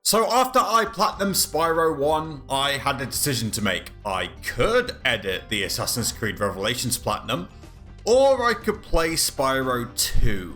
So after I platinum Spyro 1, I had a decision to make. I could edit the Assassin's Creed Revelations platinum, or I could play Spyro 2.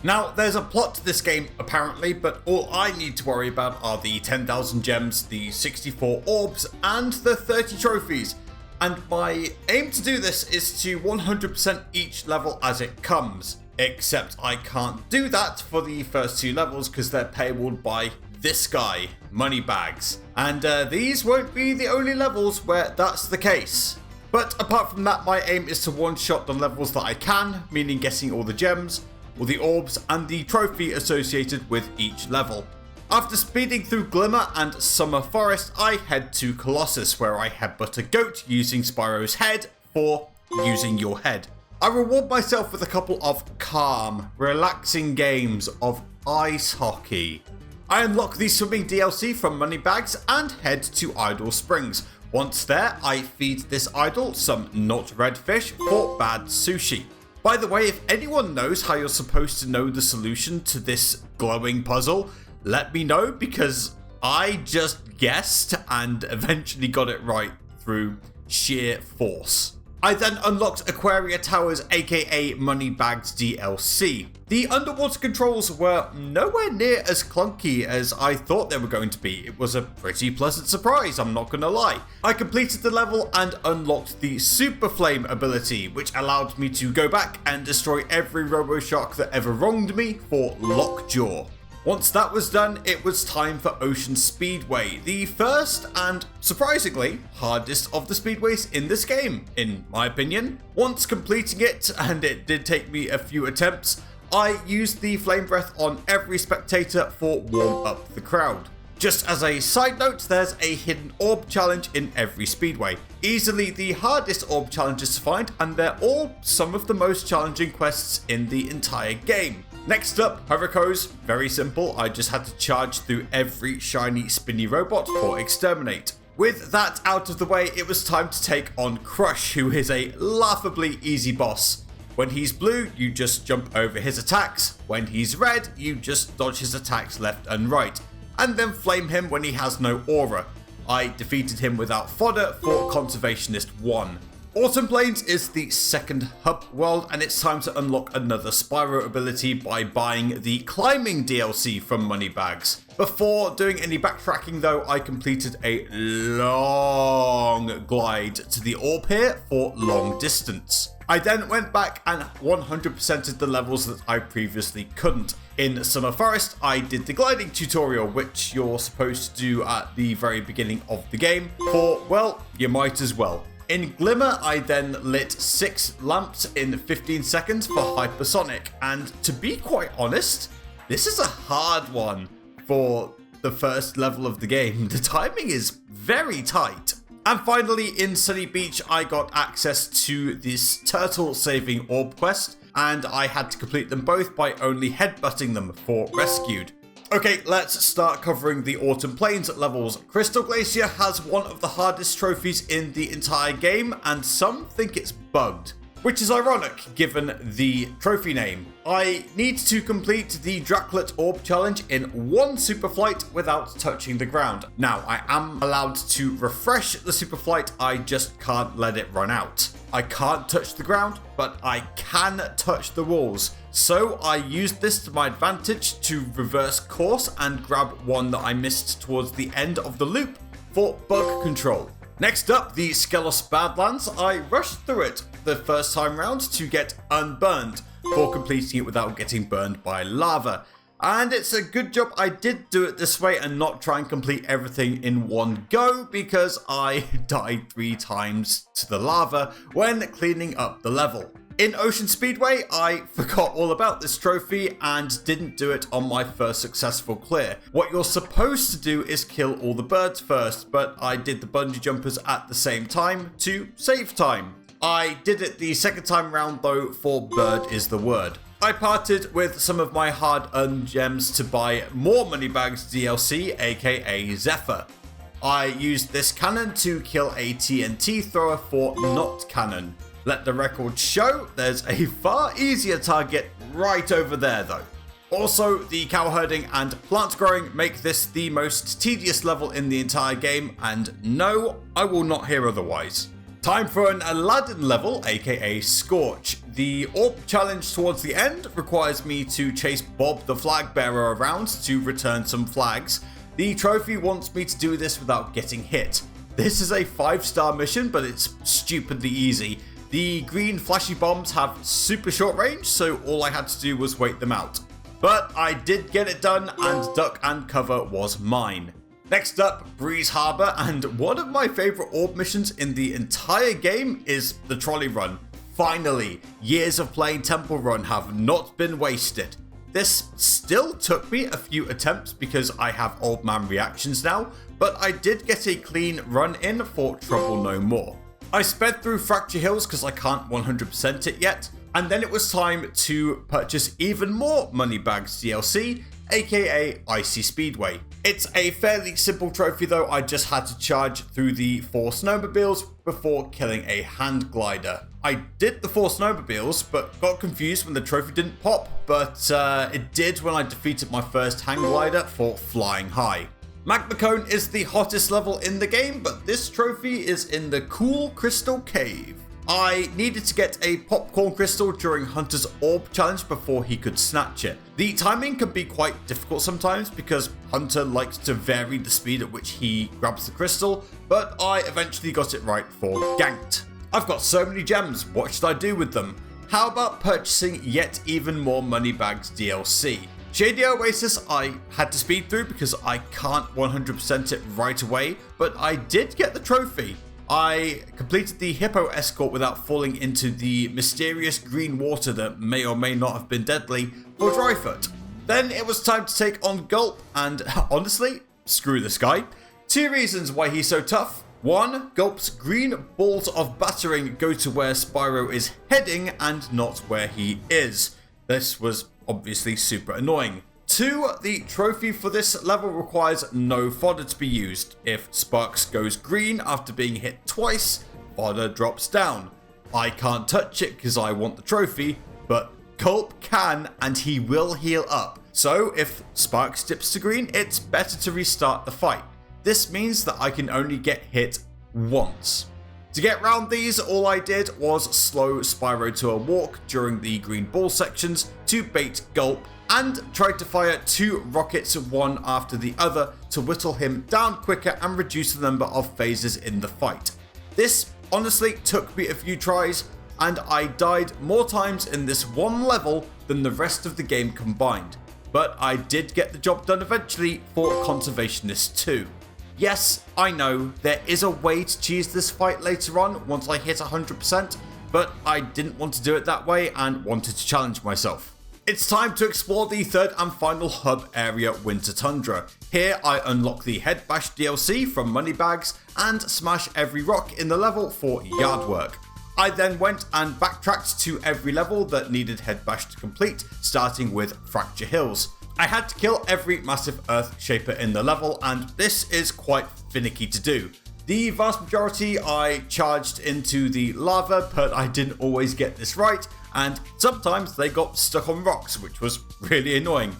Now, there's a plot to this game apparently, but all I need to worry about are the 10,000 gems, the 64 orbs, and the 30 trophies. And my aim to do this is to 100% each level as it comes. Except I can't do that for the first 2 levels because they're payable by this guy, Moneybags. And these won't be the only levels where that's the case. But apart from that, my aim is to one-shot the levels that I can, meaning getting all the gems, all the orbs, and the trophy associated with each level. After speeding through Glimmer and Summer Forest, I head to Colossus, where I headbutt a goat using Spyro's head for using your head. I reward myself with a couple of calm, relaxing games of ice hockey. I unlock the swimming DLC from Moneybags and head to Idle Springs. Once there, I feed this idol some not red fish for bad sushi. By the way, if anyone knows how you're supposed to know the solution to this glowing puzzle, let me know, because I just guessed and eventually got it right through sheer force. I then unlocked Aquaria Towers, aka Moneybags DLC. The underwater controls were nowhere near as clunky as I thought they were going to be. It was a pretty pleasant surprise, I'm not gonna lie. I completed the level and unlocked the Super Flame ability, which allowed me to go back and destroy every RoboShark that ever wronged me for Lockjaw. Once that was done, it was time for Ocean Speedway, the first and, surprisingly, hardest of the speedways in this game, in my opinion. Once completing it, and it did take me a few attempts, I used the Flame Breath on every spectator for warm up the crowd. Just as a side note, there's a hidden orb challenge in every speedway. Easily the hardest orb challenges to find, and they're all some of the most challenging quests in the entire game. Next up, Hurricanes. Very simple, I just had to charge through every shiny spinny robot for Exterminate. With that out of the way, it was time to take on Crush, who is a laughably easy boss. When he's blue, you just jump over his attacks. When he's red, you just dodge his attacks left and right, and then flame him when he has no aura. I defeated him without fodder for Conservationist 1. Autumn Plains is the second hub world, and it's time to unlock another Spyro ability by buying the Climbing DLC from Moneybags. Before doing any backtracking though, I completed a long glide to the orb here for long distance. I then went back and 100%ed the levels that I previously couldn't. In Summer Forest, I did the gliding tutorial, which you're supposed to do at the very beginning of the game for, well, you might as well. In Glimmer, I then lit 6 lamps in 15 seconds for Hypersonic, and to be quite honest, this is a hard one for the first level of the game. The timing is very tight. And finally, in Sunny Beach, I got access to this turtle saving orb quest, and I had to complete them both by only headbutting them for Rescued. Okay, let's start covering the Autumn Plains levels. Crystal Glacier has one of the hardest trophies in the entire game, and some think it's bugged, which is ironic given the trophy name. I need to complete the Draclet Orb Challenge in 1 super flight without touching the ground. Now, I am allowed to refresh the super flight, I just can't let it run out. I can't touch the ground, but I can touch the walls. So I used this to my advantage to reverse course and grab one that I missed towards the end of the loop for bug control. Next up, the Skelos Badlands. I rushed through it the first time round to get unburned for completing it without getting burned by lava. And it's a good job I did do it this way and not try and complete everything in one go, because I died 3 times to the lava when cleaning up the level. In Ocean Speedway, I forgot all about this trophy and didn't do it on my first successful clear. What you're supposed to do is kill all the birds first, but I did the bungee jumpers at the same time to save time. I did it the second time round though, for bird is the word. I parted with some of my hard-earned gems to buy more Moneybags DLC, aka Zephyr. I used this cannon to kill a TNT thrower for not cannon. Let the record show, there's a far easier target right over there though. Also, the cow herding and plant growing make this the most tedious level in the entire game, and no, I will not hear otherwise. Time for an Aladdin level, aka Scorch. The orb challenge towards the end requires me to chase Bob the flag bearer around to return some flags. The trophy wants me to do this without getting hit. This is a 5-star mission, but it's stupidly easy. The green flashy bombs have super short range, so all I had to do was wait them out. But I did get it done, and duck and cover was mine. Next up, Breeze Harbor, and one of my favorite orb missions in the entire game is the trolley run. Finally, years of playing Temple Run have not been wasted. This still took me a few attempts because I have old man reactions now, but I did get a clean run in for Trouble No More. I sped through Fracture Hills because I can't 100% it yet, and then it was time to purchase even more Moneybags DLC, aka Icy Speedway. It's a fairly simple trophy though. I just had to charge through the 4 snowmobiles before killing a hand glider. I did the 4 snowmobiles but got confused when the trophy didn't pop, but it did when I defeated my first hang glider for flying high. Magma Cone is the hottest level in the game, but this trophy is in the Cool Crystal Cave. I needed to get a popcorn crystal during Hunter's Orb challenge before he could snatch it. The timing can be quite difficult sometimes because Hunter likes to vary the speed at which he grabs the crystal, but I eventually got it right for Ganked. I've got so many gems, what should I do with them? How about purchasing yet even more Moneybags DLC? Shady Oasis I had to speed through because I can't 100% it right away, but I did get the trophy. I completed the hippo escort without falling into the mysterious green water that may or may not have been deadly for Dryfoot. Then it was time to take on Gulp, and honestly, screw this guy. 2 reasons why he's so tough. 1, Gulp's green balls of battering go to where Spyro is heading and not where he is. This was obviously super annoying. 2, the trophy for this level requires no fodder to be used. If Sparks goes green after being hit twice, fodder drops down. I can't touch it because I want the trophy, but Gulp can and he will heal up. So if Sparks dips to green, it's better to restart the fight. This means that I can only get hit once. To get round these, all I did was slow Spyro to a walk during the green ball sections to bait Gulp, and tried to fire 2 rockets one after the other to whittle him down quicker and reduce the number of phases in the fight. This honestly took me a few tries, and I died more times in this one level than the rest of the game combined, but I did get the job done eventually for Conservationist 2. Yes, I know, there is a way to cheese this fight later on once I hit 100%, but I didn't want to do it that way and wanted to challenge myself. It's time to explore the 3rd and final hub area, Winter Tundra. Here I unlock the Head Bash DLC from Moneybags and smash every rock in the level for yard work. I then went and backtracked to every level that needed Head Bash to complete, starting with Fracture Hills. I had to kill every massive earth shaper in the level, and this is quite finicky to do. The vast majority I charged into the lava, but I didn't always get this right, and sometimes they got stuck on rocks, which was really annoying.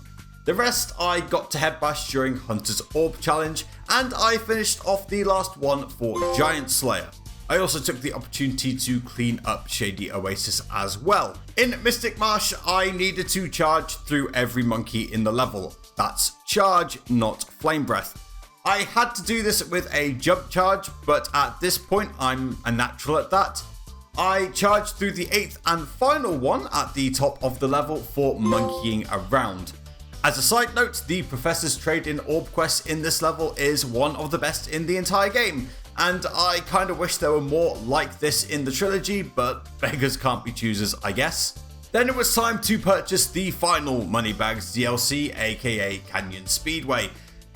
The rest I got to Head Bash during Hunter's Orb challenge, and I finished off the last one for Giant Slayer. I also took the opportunity to clean up Shady Oasis as well. In Mystic Marsh, I needed to charge through every monkey in the level. That's charge, not flame breath. I had to do this with a jump charge, but at this point I'm a natural at that. I charged through the 8th and final one at the top of the level for monkeying around. As a side note, the Professor's Trade-in Orb quest in this level is one of the best in the entire game, and I kinda wish there were more like this in the trilogy, but beggars can't be choosers, I guess. Then it was time to purchase the final Moneybags DLC, aka Canyon Speedway.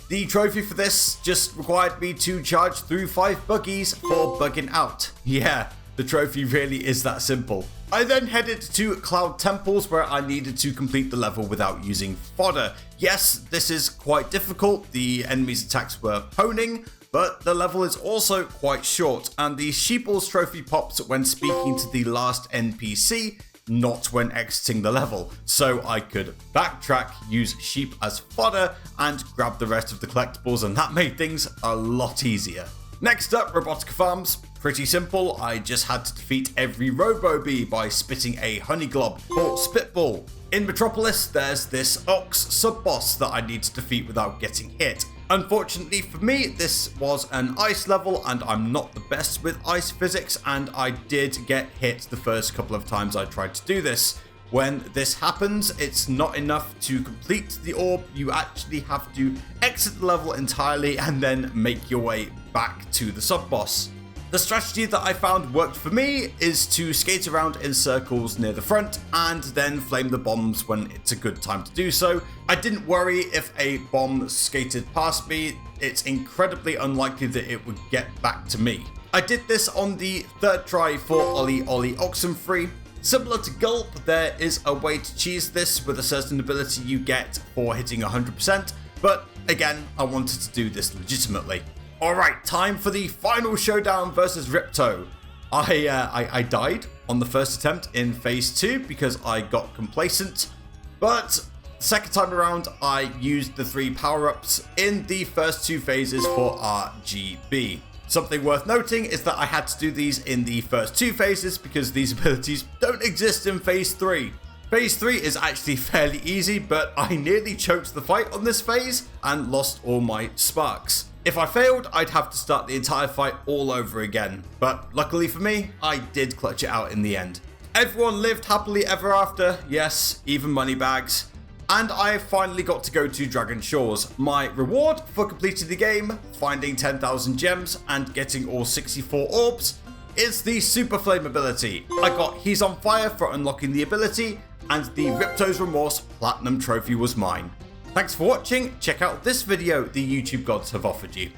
The trophy for this just required me to charge through 5 buggies for bugging out. Yeah, the trophy really is that simple. I then headed to Cloud Temples where I needed to complete the level without using fodder. Yes, this is quite difficult, the enemy's attacks were poning, but the level is also quite short, and the Sheeples trophy pops when speaking to the last NPC, not when exiting the level, so I could backtrack, use sheep as fodder, and grab the rest of the collectibles, and that made things a lot easier. Next up, Robotica Farms. Pretty simple, I just had to defeat every Robo-Bee by spitting a honey glob or spitball. In Metropolis, there's this Ox sub-boss that I need to defeat without getting hit. Unfortunately for me, this was an ice level and I'm not the best with ice physics, and I did get hit the first couple of times I tried to do this. When this happens, it's not enough to complete the orb, you actually have to exit the level entirely and then make your way back to the sub-boss. The strategy that I found worked for me is to skate around in circles near the front and then flame the bombs when it's a good time to do so. I didn't worry if a bomb skated past me, it's incredibly unlikely that it would get back to me. I did this on the third try for Ollie Ollie Oxenfree. Similar to Gulp, there is a way to cheese this with a certain ability you get for hitting 100%, but again, I wanted to do this legitimately. Alright, time for the final showdown versus Ripto. I died on the first attempt in phase 2 because I got complacent, but the second time around I used the 3 power-ups in the first 2 phases for RGB. Something worth noting is that I had to do these in the first 2 phases because these abilities don't exist in phase 3. Phase 3 is actually fairly easy, but I nearly choked the fight on this phase and lost all my sparks. If I failed, I'd have to start the entire fight all over again, but luckily for me, I did clutch it out in the end. Everyone lived happily ever after, yes, even Moneybags, and I finally got to go to Dragon Shores. My reward for completing the game, finding 10,000 gems and getting all 64 orbs, is the Super Flame ability. I got He's on Fire for unlocking the ability, and the Ripto's Remorse Platinum Trophy was mine. Thanks for watching, check out this video the YouTube gods have offered you.